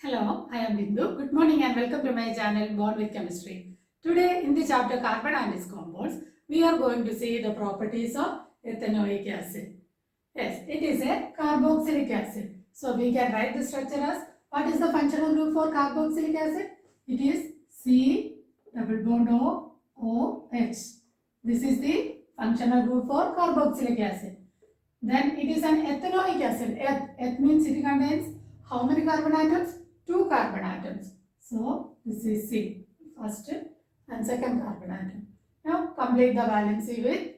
Hello, I am Bindu. Good morning and welcome to my channel Born with Chemistry. Today in the chapter Carbon and its compounds, we are going to see the properties of ethanoic acid. Yes, it is a carboxylic acid. So we can write the structure as, what is the functional group for carboxylic acid? It is C double bond O OH. This is the functional group for carboxylic acid. Then it is an ethanoic acid. Eth means it contains how many carbon atoms? 2 carbon atoms. So this is C, first and second carbon atom. Now complete the valency with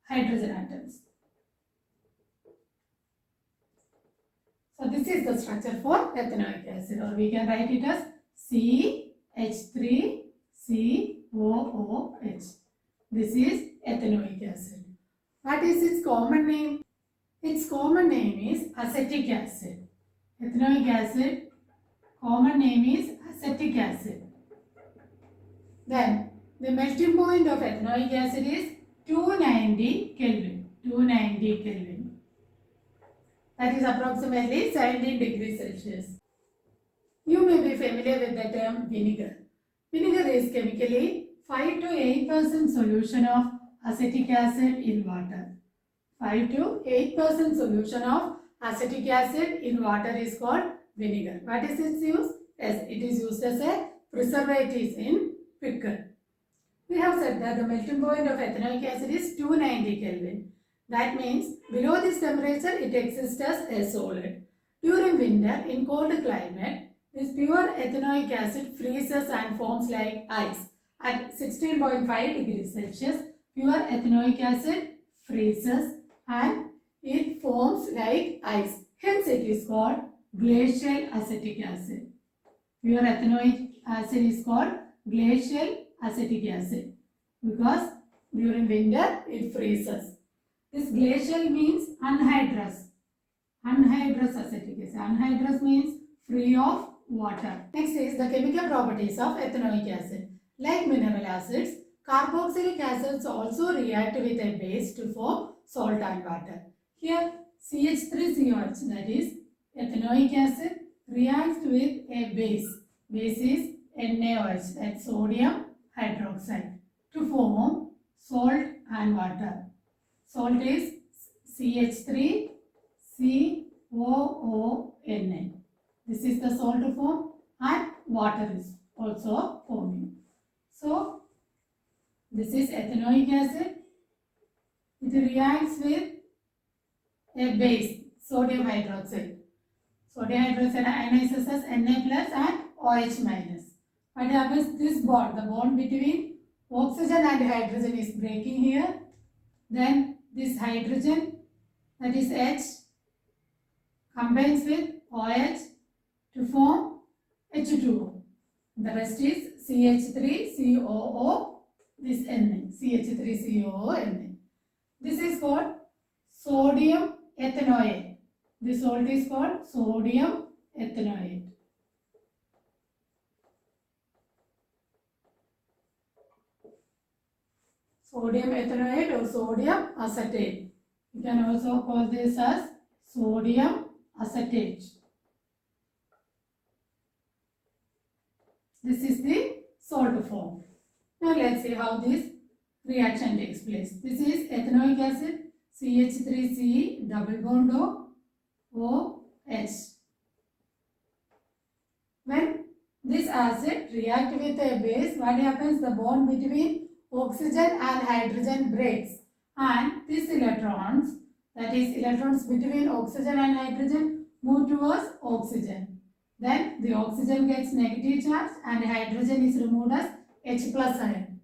hydrogen atoms. So this is the structure for ethanoic acid, or we can write it as CH3COOH. This is ethanoic acid. What is its common name? Its common name is acetic acid. Ethanoic acid common name is acetic acid. Then the melting point of ethanoic acid is 290 Kelvin. 290 Kelvin. That is approximately 17 degrees Celsius. You may be familiar with the term vinegar. Vinegar is chemically 5 to 8% solution of acetic acid in water. 5 to 8% solution of acetic acid in water is called vinegar. What is its use? Yes, it is used as a preservative in pickle. We have said that the melting point of ethanoic acid is 290 Kelvin. That means below this temperature it exists as a solid. During winter in cold climate, this pure ethanoic acid freezes and forms like ice. At 16.5 degrees Celsius, pure ethanoic acid freezes and it forms like ice. Hence it is called glacial acetic acid. Pure ethanoic acid is called glacial acetic acid because during winter it freezes. This glacial means anhydrous. Anhydrous acetic acid. Anhydrous means free of water. Next is the chemical properties of ethanoic acid. Like mineral acids, carboxylic acids also react with a base to form salt and water. Here CH3COH, that is ethanoic acid, reacts with a base. Base is NaOH, that's sodium hydroxide, to form salt and water. Salt is CH3COONA. This is the salt form and water is also forming. So this is ethanoic acid. It reacts with a base, sodium hydroxide. Sodium hydroxide ionizes as Na plus and OH minus. What happens? This bond, the bond between oxygen and hydrogen is breaking here. Then this hydrogen, that is H, combines with OH to form H2O. The rest is CH3COO, this Na, CH3COO. This is called sodium ethanoate. This salt is called sodium ethanoate. Sodium ethanoate or sodium acetate. You can also call this as sodium acetate. This is the salt form. Now let's see how this reaction takes place. This is ethanoic acid, CH3C double bond OH. When this acid reacts with a base, what happens? The bond between oxygen and hydrogen breaks, and these electrons, that is electrons between oxygen and hydrogen, move towards oxygen. Then the oxygen gets negative charge and hydrogen is removed as H plus ion.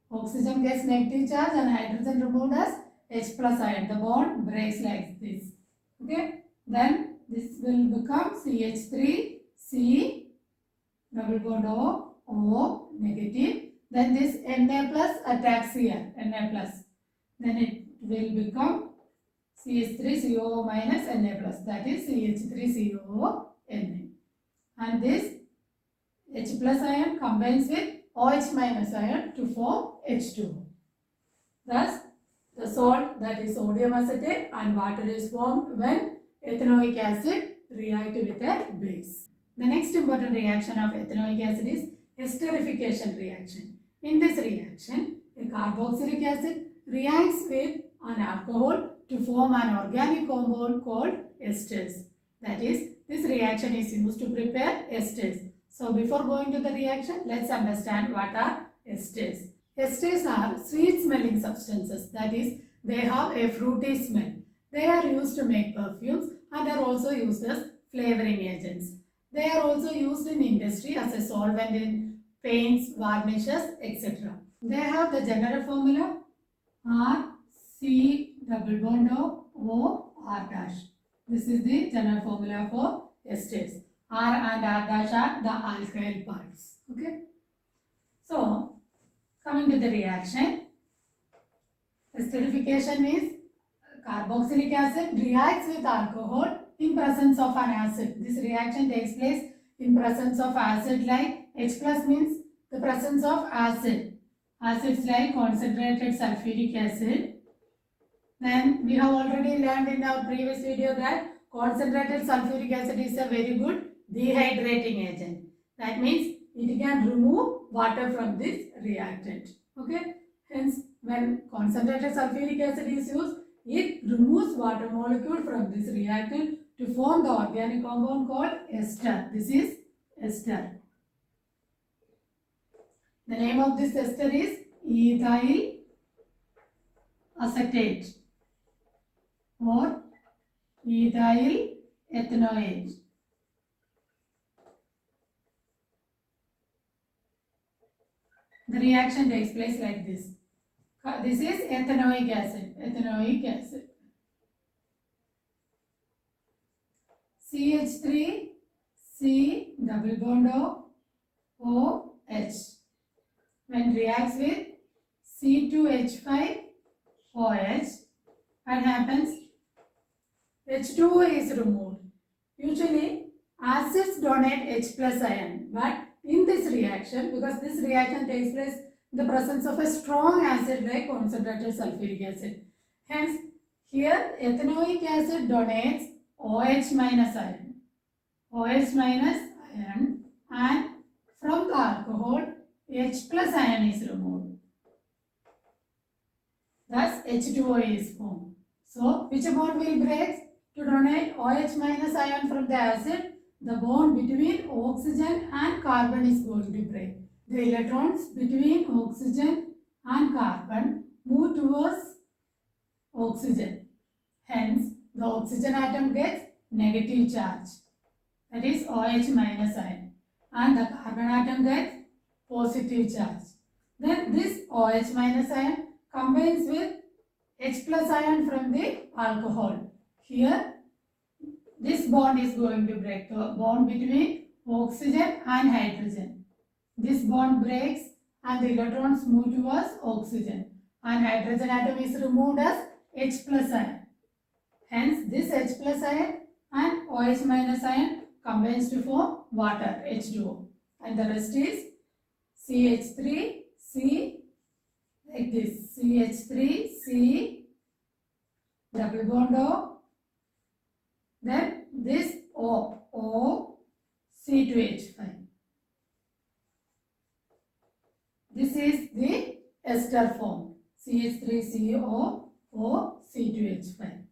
Oxygen gets negative charge and hydrogen removed as H plus ion. The bond breaks like this. Okay. Then this will become CH3C double bond O negative. Then this Na plus attacks here. Na plus. Then it will become CH3COO minus Na plus. That is CH3COO Na. And this H plus ion combines with OH minus ion to form H2O. Thus, the salt, that is sodium acetate, and water is formed when ethanoic acid react with a base. The next important reaction of ethanoic acid is esterification reaction. In this reaction, a carboxylic acid reacts with an alcohol to form an organic compound called esters. That is, this reaction is used to prepare esters. So before going to the reaction, let's understand what are esters. Esters are sweet smelling substances. That is, they have a fruity smell. They are used to make perfumes and are also used as flavoring agents. They are also used in industry as a solvent in paints, varnishes, etc. They have the general formula R C double bond O R dash. This is the general formula for esters. R and R dash are the alkyl parts. Okay. So, coming to the reaction, esterification is carboxylic acid reacts with alcohol in presence of an acid. This reaction takes place in presence of acid, like H plus means the presence of acid. Acids like concentrated sulfuric acid. Then we have already learned in our previous video that concentrated sulfuric acid is a very good dehydrating agent. That means it can remove water from this reactant. Okay. Hence, when concentrated sulfuric acid is used, it removes water molecule from this reactant to form the organic compound called ester. This is ester. The name of this ester is ethyl acetate or ethyl ethanoate. The reaction takes place like this. This is ethanoic acid. Ethanoic acid. CH3 C double bond O H. When reacts with C2H5 OH, what happens? H2O is removed. Usually acids donate H plus ion, but in this reaction, because this reaction takes place in the presence of a strong acid like concentrated sulfuric acid. Hence, here ethanoic acid donates OH minus ion. OH minus ion, and from the alcohol H plus ion is removed. Thus H2O is formed. So which bond will break? To donate OH minus ion from the acid, the bond between oxygen and carbon is going to break. The electrons between oxygen and carbon move towards oxygen. Hence, the oxygen atom gets negative charge. That is OH minus ion. And the carbon atom gets positive charge. Then this OH minus ion combines with H plus ion from the alcohol. Here, this bond is going to break, the bond between oxygen and hydrogen. This bond breaks and the electrons move towards oxygen, and hydrogen atom is removed as H plus ion. Hence, this H plus ion and OH minus ion combines to form water, H2O. And the rest is CH3, C, like this, CH3, C, double bond O, then this O, C2H5. This is the ester form, CH3CO, O, C2H5.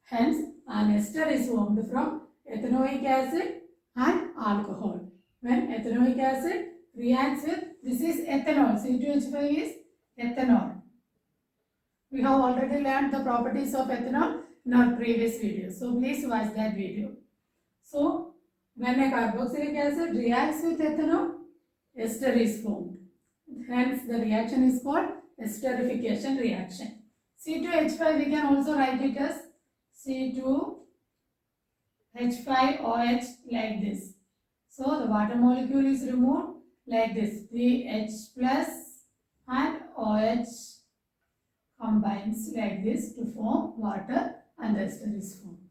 Hence, an ester is formed from ethanoic acid and alcohol. When ethanoic acid reacts with, this is ethanol, C2H5 is ethanol. We have already learned the properties of ethanol in our previous video. So please watch that video. So when a carboxylic acid reacts with ethanol, ester is formed. Hence the reaction is called esterification reaction. C2H5 we can also write it as C2H5OH like this. So the water molecule is removed like this. The H plus and OH combines like this to form water, and the ester is formed.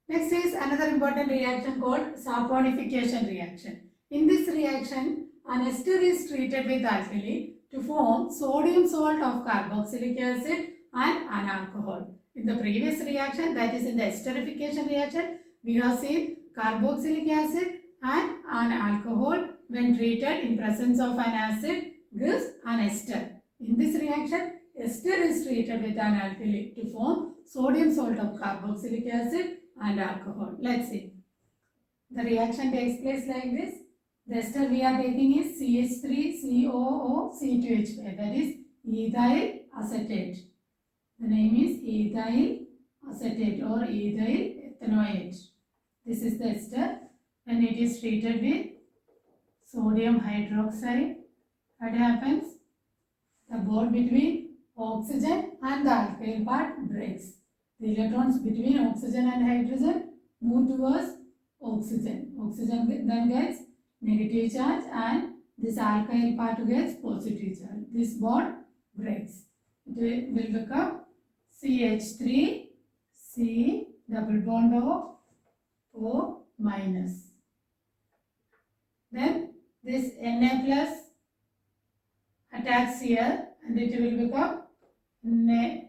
Next is another important reaction called saponification reaction. In this reaction, an ester is treated with alkali to form sodium salt of carboxylic acid and an alcohol. In the previous reaction, that is in the esterification reaction, we have seen carboxylic acid and an alcohol when treated in presence of an acid gives an ester. In this reaction, ester is treated with an alkali to form sodium salt of carboxylic acid and alcohol. Let's see. The reaction takes place like this. The ester we are taking is CH3COOC2H5, that is ethyl acetate. The name is ethyl acetate or ethyl ethanoate. This is the ester. When it is treated with sodium hydroxide, what happens? The bond between oxygen and the alkyl part breaks. The electrons between oxygen and hydrogen move towards oxygen. Oxygen then gets negative charge and this alkyl part gets positive charge. This bond breaks. It will become CH3, C double bond O minus. Then this Na plus attacks here and it will become Na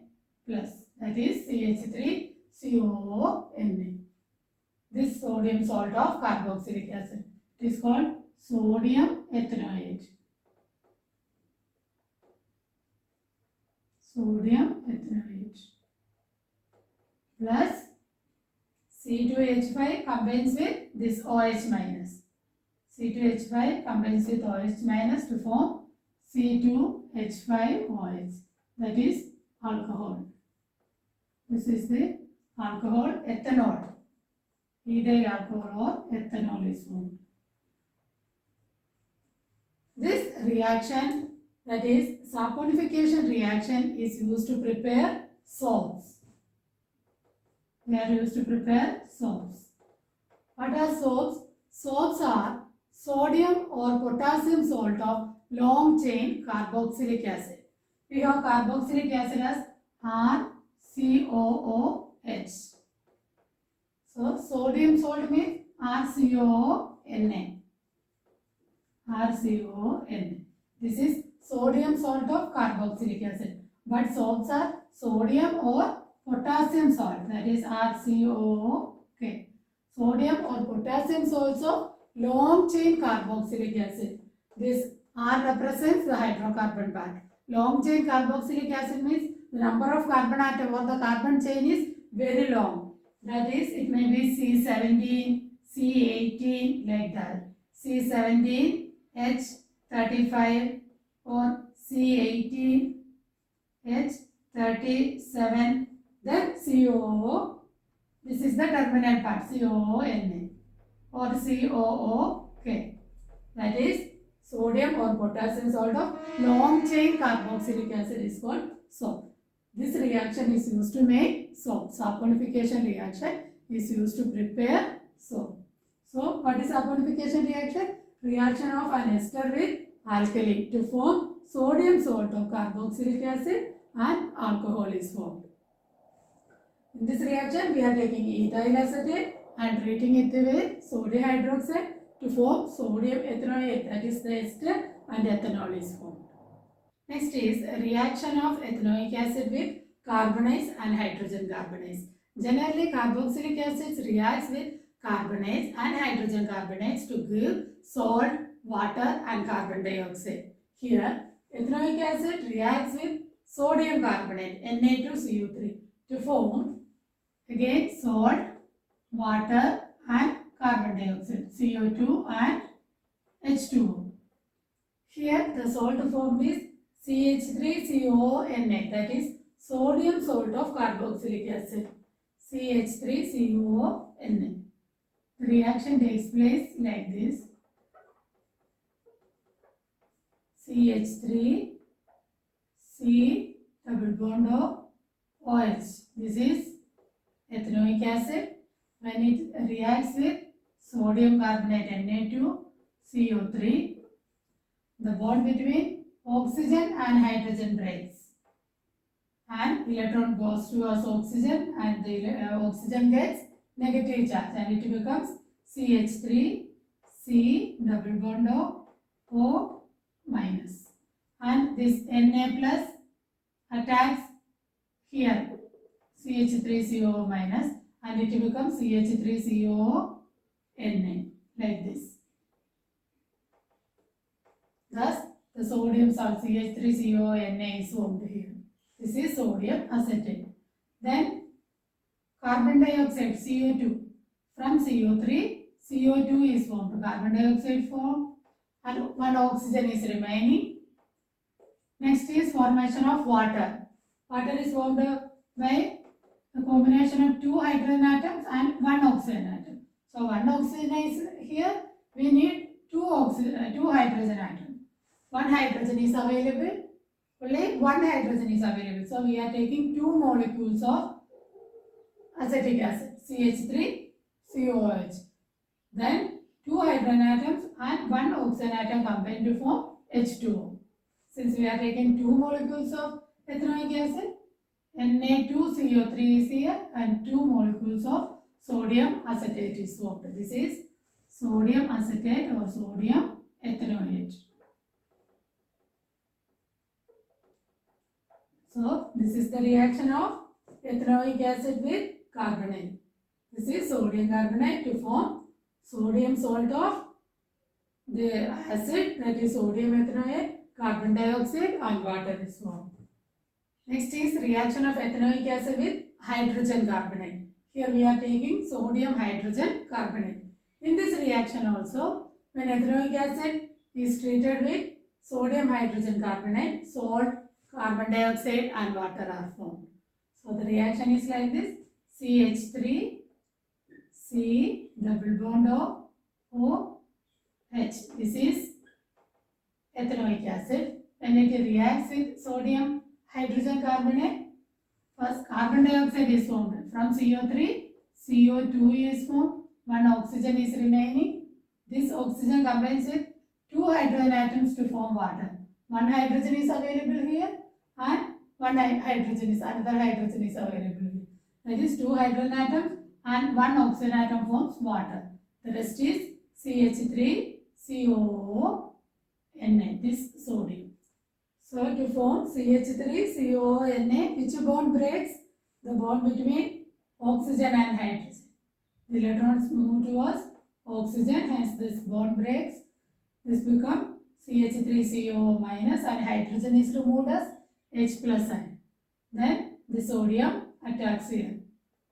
plus, that is CH3COONA. This sodium salt of carboxylic acid. It is called sodium ethanoate. Sodium ethanoate plus C2H5 combines with this OH minus. C2H5 combines with OH minus to form C2H5OH, that is alcohol. This is the alcohol ethanol. Ethyl alcohol or ethanol is formed. This reaction, that is saponification reaction, is used to prepare salts. They are used to prepare salts. What are salts? Salts are sodium or potassium salt of long chain carboxylic acid. We have carboxylic acid as RCOOH. So sodium salt means RCOONA. RCOONA. This is sodium salt of carboxylic acid. But salts are sodium or potassium salt, that is RCOOK. Sodium or potassium salts of long chain carboxylic acid. This R represents the hydrocarbon part. Long chain carboxylic acid means the number of carbon atom or the carbon chain is very long. That is, it may be C17, C18 like that. C17, H35 or C18, H37, then COO. This is the terminal part, COONA or COOK. That is sodium or potassium salt of long chain carboxylic acid is called soap. This reaction is used to make soap. Saponification reaction is used to prepare soap. So, what is saponification reaction? Reaction of an ester with alkali to form sodium salt of carboxylic acid and alcohol is formed. In this reaction, we are taking ethyl acetate and treating it with sodium hydroxide to form sodium ethanoate, that is the ester, and ethanol is formed. Next is a reaction of ethanoic acid with carbonase and hydrogen carbonase. Generally, carboxylic acids reacts with carbonase and hydrogen carbonates to give salt, water and carbon dioxide. Here, ethanoic acid reacts with sodium carbonate Na2CO3 to form again salt, water and carbon dioxide CO2 and H2O. Here, the salt formed is CH3COONA, that is sodium salt of carboxylic acid. CH3COONA. The reaction takes place like this. CH3, C double bond of OH. This is ethanoic acid. When it reacts with sodium carbonate Na2, CO3, the bond between oxygen and hydrogen breaks. And electron goes towards oxygen and the oxygen gets negative charge and it becomes CH3, C double bond of O minus. And this Na plus attacks here CH3COO minus and it becomes CH3COO Na like this. Thus, the sodium salt CH3CONA is formed here. This is sodium acetate. Then, carbon dioxide CO2. From CO3, CO2 is formed. Carbon dioxide formed and one oxygen is remaining. Next is formation of water. Water is formed by the combination of two hydrogen atoms and one oxygen atom. So one oxygen is here. We need two hydrogen atoms. One hydrogen is available. Only one hydrogen is available. So we are taking two molecules of acetic acid CH3COOH. Then two hydrogen atoms and one oxygen atom combined to form H2O. Since we are taking two molecules of ethanoic acid, Na2CO3 is here and two molecules of sodium acetate is formed. This is sodium acetate or sodium ethanoate. So this is the reaction of ethanoic acid with carbonate. This is sodium carbonate to form sodium salt of the acid, that is sodium ethanoate, carbon dioxide and water is formed. Next is reaction of ethanoic acid with hydrogen carbonate. Here we are taking sodium hydrogen carbonate. In this reaction also, when ethanoic acid is treated with sodium hydrogen carbonate, salt, carbon dioxide and water are formed. So the reaction is like this: CH3, C double bond O, OH. This is ethanoic acid. When it reacts with sodium hydrogen carbonate, first carbon dioxide is formed. From CO3, CO2 is formed. One oxygen is remaining. This oxygen combines with two hydrogen atoms to form water. One hydrogen is available here and another hydrogen is available here. That is two hydrogen atoms and one oxygen atom forms water. The rest is CH3COONA, this sodium. So to form CH3COONA, which bond breaks? The bond between oxygen and hydrogen. The electrons move towards oxygen, hence this bond breaks. This becomes CH3CO minus and hydrogen is removed as H plus ion. Then the sodium attacks here.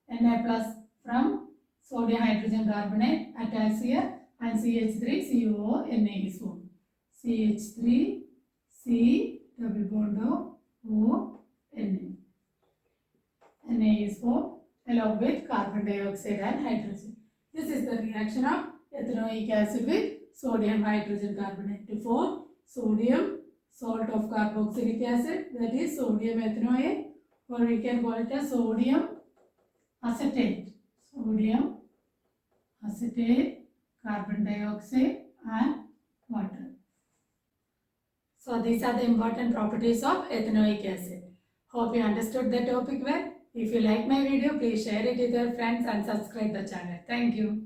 Na plus from sodium hydrogen carbonate attacks here and CH3COONA is formed. CH3C double bond O Na. Na is formed along with carbon dioxide and hydrogen. This is the reaction of ethanoic acid with sodium hydrogen carbonate to form sodium salt of carboxylic acid, that is sodium ethanoate, or we can call it as sodium acetate. Sodium acetate, carbon dioxide and water. So these are the important properties of ethanoic acid. Hope you understood the topic well. If you like my video, please share it with your friends and subscribe the channel. Thank you.